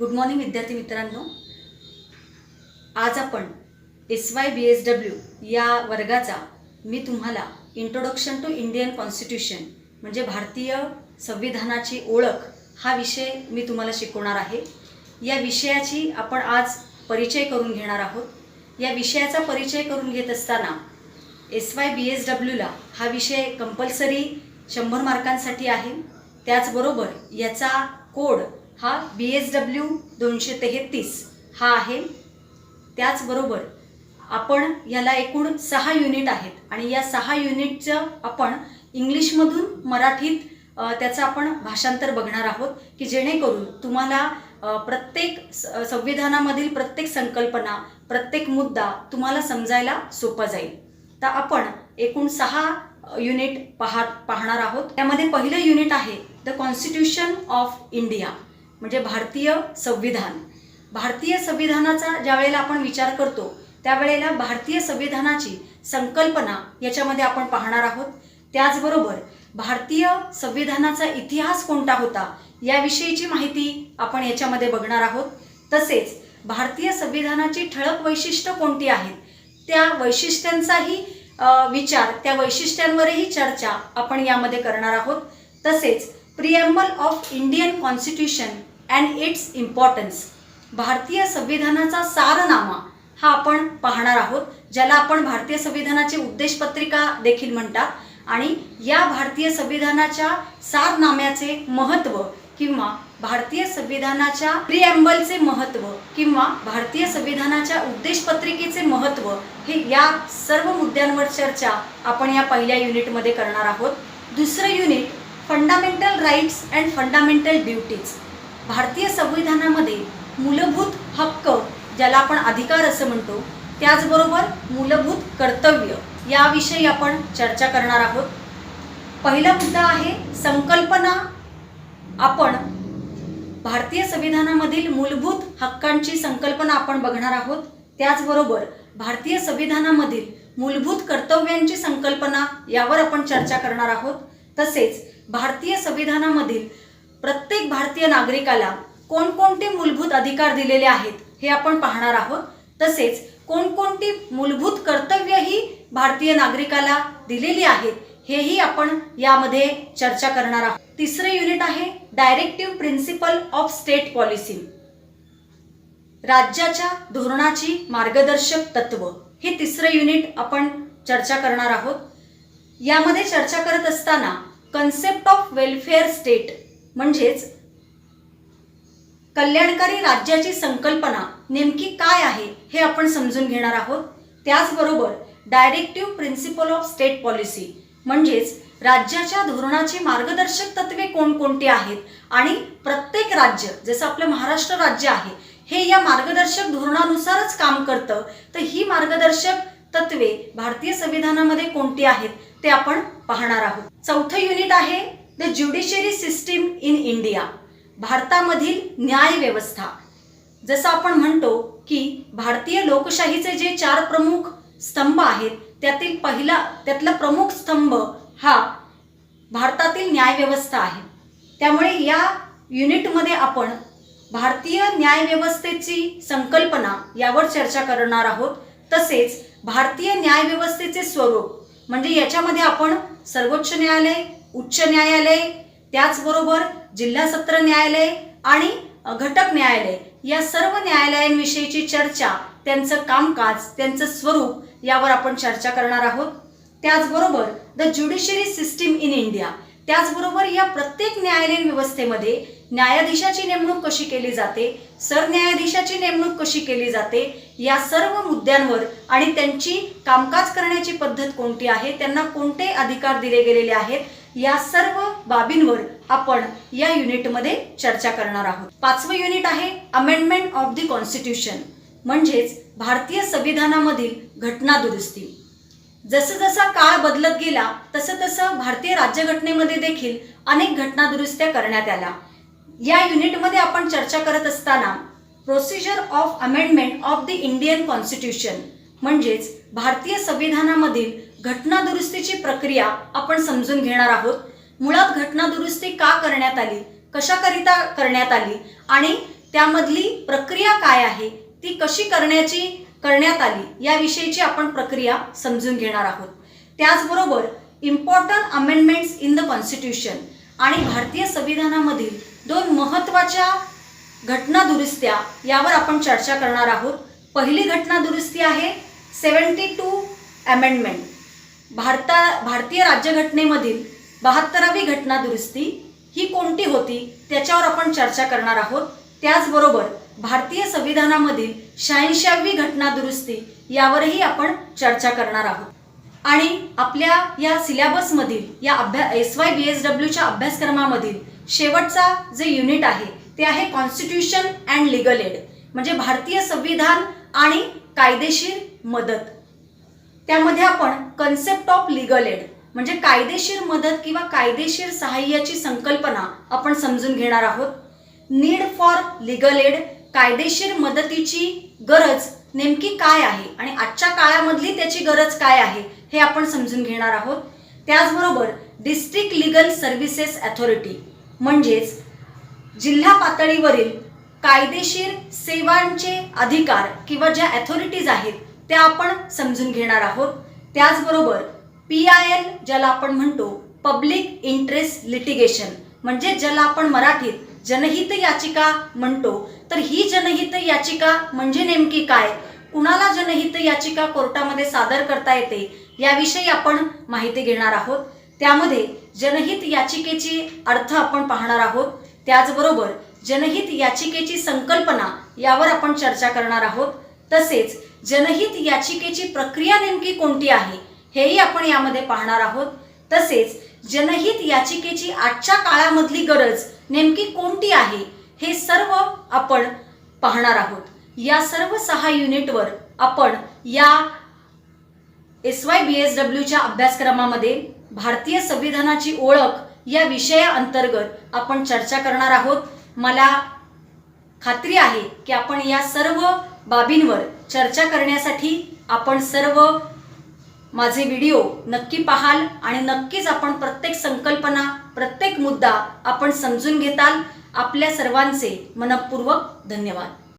Good morning विद्यार्थी मित्रांनो. आज आपण SYBSW या वर्गाचा मी तुम्हाला इंट्रोडक्शन टू इंडियन कॉन्स्टिट्यूशन म्हणजे भारतीय संविधानाची ओळख हा विषय मी तुम्हाला शिकवणार आहे. या विषयाची आपण आज परिचय करून घेणार आहोत. या विषयाचा परिचय करून घेत असताना SYBSWला हा विषय कंपल्सरी 100 मार्कांसाठी आहे. त्याचबरोबर याचा कोड हा BSW 233 हा आहे. त्याचबरोबर आपण याला एकूण 6 युनिट आहेत आणि या 6 युनिटचं आपण इंग्लिशमधून मराठीत त्याचं आपण भाषांतर बघणार आहोत की जेणेकरून तुम्हाला प्रत्येक संविधानामधील प्रत्येक संकल्पना प्रत्येक मुद्दा तुम्हाला समजायला सोपा जाईल. तर आपण एकूण 6 युनिट पाहणार आहोत. त्यामध्ये पहिलं युनिट आहे द कॉन्स्टिट्यूशन ऑफ इंडिया म्हणजे भारतीय संविधान. भारतीय संविधानाचा ज्या वेळेला आपण विचार करतो त्यावेळेला भारतीय संविधानाची संकल्पना याच्यामध्ये आपण पाहणार आहोत. त्याचबरोबर भारतीय संविधानाचा इतिहास कोणता होता याविषयीची माहिती आपण याच्यामध्ये बघणार आहोत. तसेच भारतीय संविधानाची ठळक वैशिष्ट्य कोणती आहेत त्या वैशिष्ट्यांचाही विचार त्या वैशिष्ट्यांवरही चर्चा आपण यामध्ये करणार आहोत. तसेच preamble of Indian constitution and it's importance भारतीय संविधानाचा सारनामा हा आपण पाहणार आहोत, ज्याला आपण भारतीय संविधानाची उद्देशपत्रिका देखील म्हणतात. आणि या भारतीय संविधानाच्या सारनाम्याचे महत्त्व किंवा भारतीय संविधानाच्या प्रिएम्बलचे महत्त्व किंवा भारतीय संविधानाच्या उद्देशपत्रिकेचे महत्त्व हे या सर्व मुद्द्यांवर चर्चा आपण या पहिल्या युनिटमध्ये करणार आहोत. दुसरं unit fundamental rights and fundamental duties. भारतीय संविधानामध्ये मूलभूत हक्क ज्याला आपण अधिकार असं म्हणतो त्याचबरोबर मूलभूत कर्तव्य याविषयी आपण चर्चा करणार आहोत. पहिला मुद्दा आहे संकल्पना. आपण भारतीय संविधानामधील मूलभूत हक्कांची संकल्पना आपण बघणार आहोत. त्याचबरोबर भारतीय संविधानामधील मूलभूत कर्तव्यांची संकल्पना यावर आपण चर्चा करणार आहोत. तसेच भारतीय संविधानामधील प्रत्येक भारतीय नागरिकाला कोणकोणते मूलभूत अधिकार दिलेले आहेत हे आपण पाहणार आहोत. तसेच कोणकोणती मूलभूत कर्तव्यही भारतीय नागरिकाला दिलेली आहेत हेही आपण यामध्ये चर्चा करणार आहोत. तिसरे युनिट आहे directive principle of state policy. राज्याच्या धोरणाची मार्गदर्शक तत्व हे तिसरे युनिट आपण चर्चा करणार आहोत. यामध्ये चर्चा करत असताना कन्सेप्ट ऑफ वेलफेअर स्टेट म्हणजेच कल्याणकारी राज्याची संकल्पना नेमकी काय आहे हे आपण समजून घेणार आहोत. त्याचबरोबर directive principle of state policy म्हणजेच राज्याच्या धोरणाची मार्गदर्शक तत्वे कोणकोणती आहेत आणि प्रत्येक राज्य जसं आपलं महाराष्ट्र राज्य आहे हे या मार्गदर्शक धोरणानुसारच काम करतं. तर ही मार्गदर्शक तत्वे भारतीय संविधानामध्ये कोणती आहेत ते आपण पाहणार आहोत. चौथं युनिट आहे the judiciary system in India. भारतामधील न्याय व्यवस्था. जसं आपण म्हणतो की भारतीय लोकशाहीचे जे 4 प्रमुख स्तंभ आहेत त्यातला प्रमुख स्तंभ हा भारतातील न्याय व्यवस्था आहे. त्यामुळे या युनिटमध्ये आपण भारतीय न्याय व्यवस्थेची संकल्पना यावर चर्चा करणार आहोत. तसेच भारतीय न्याय व्यवस्थेचे स्वरूप म्हणजे याच्यामध्ये आपण सर्वोच्च न्यायालय, उच्च न्यायालय, त्याचबरोबर जिल्हा सत्र न्यायालय आणि घटक न्यायालय या सर्व न्यायालयांविषयीची चर्चा, त्यांचं कामकाज, त्यांचं स्वरूप यावर आपण चर्चा करणार आहोत. त्याचबरोबर the judiciary system in India. त्याचबरोबर या प्रत्येक न्यायालयीन व्यवस्थेमध्ये न्यायाधीशाची नेमणूक कशी केली जाते, सरन्यायाधीशाची नेमणूक कशी केली जाते या सर्व मुद्द्यांवर आणि त्यांची कामकाज करण्याची पद्धत कोणती आहे, त्यांना कोणते अधिकार दिले गेलेले आहेत या सर्व बाबींवर आपण या युनिटमध्ये चर्चा करणार आहोत. 5वं युनिट आहे अमेंडमेंट ऑफ द कॉन्स्टिट्यूशन म्हणजेच भारतीय संविधानामधील घटना दुरुस्ती. जसं जसा काळ बदलत गेला तसं तसं भारतीय राज्यघटनेमध्ये देखील अनेक घटना दुरुस्त्या करण्यात आल्या. या युनिटमध्ये आपण चर्चा करत असताना procedure of amendment of the Indian constitution म्हणजेच भारतीय संविधानामधील घटना दुरुस्तीची प्रक्रिया आपण समजून घेणार आहोत. मुळात घटना दुरुस्ती का करण्यात आली, कशाकरिता करण्यात आली आणि त्यामधली प्रक्रिया काय आहे, ती कशी करण्यात आली याविषयीची आपण प्रक्रिया समजून घेणार आहोत. त्याचबरोबर important amendments in the constitution आणि भारतीय संविधानामधील 2 महत्त्वाच्या घटना दुरुस्त्या यावर आपण चर्चा करणार आहोत. पहिली घटना दुरुस्ती आहे 72 अमेंडमेंट. भारतीय राज्यघटनेमधील 72वी घटना दुरुस्ती ही कोणती होती त्याच्यावर आपण चर्चा करणार आहोत. त्याचबरोबर भारतीय संविधानामधील 86वी घटना दुरुस्ती यावरही आपण चर्चा करणार आहोत. आणि आपल्या या सिलेबसमधील या SYBSWच्या अभ्यासक्रमामधील शेवटचा जे युनिट आहे ते आहे कॉन्स्टिट्यूशन अँड लीगल एड, म्हणजे भारतीय संविधान आणि कायदेशीर मदत. त्यामध्ये आपण कन्सेप्ट ऑफ लीगल एड म्हणजे कायदेशीर मदत किंवा कायदेशीर सहाय्याची संकल्पना आपण समजून घेणार आहोत. नीड फॉर लीगल एड, कायदेशीर मदतीची गरज नेमकी काय आहे आणि आजच्या काळामधली त्याची गरज काय आहे हे आपण समजून घेणार आहोत. त्याचबरोबर डिस्ट्रिक्ट लीगल सर्व्हिसेस अथॉरिटी म्हणजेच जिल्हा पातळीवरील कायदेशीर सेवांचे अधिकार किंवा ज्या अथॉरिटीज आहेत त्या आपण समजून घेणार आहोत. त्याचबरोबर PIL ज्याला आपण म्हणतो पब्लिक इंटरेस्ट लिटिगेशन, म्हणजे ज्याला आपण मराठीत जनहित याचिका म्हणतो, तर ही जनहित याचिका म्हणजे नेमकी काय, कुणाला जनहित याचिका कोर्टामध्ये सादर करता येते याविषयी आपण माहिती घेणार आहोत. त्यामध्ये जनहित याचिकेची अर्थ आपण पाहणार आहोत. त्याचबरोबर जनहित याचिकेची संकल्पना यावर आपण चर्चा करणार आहोत. तसेच जनहित याचिकेची प्रक्रिया नेमकी कोणती आहे हेही आपण यामध्ये पाहणार आहोत. तसेच जनहित याचिकेची आजच्या काळामधली गरज नेमकी कोणती आहे हे सर्व आपण पाहणार आहोत. या सर्व 6 युनिटवर आपण या SYBSWच्या अभ्यासक्रमामध्ये भारतीय संविधानाची ओळख या विषयाअंतर्गत आपण चर्चा करणार आहोत. मला खात्री आहे की आपण या सर्व बाबींवर चर्चा करण्यासाठी आपण सर्व माझे व्हिडिओ नक्की पाहाल आणि नक्कीच आपण प्रत्येक संकल्पना, प्रत्येक मुद्दा आपण समजून घेताल. आपल्या सर्वांचे मनपूर्वक धन्यवाद.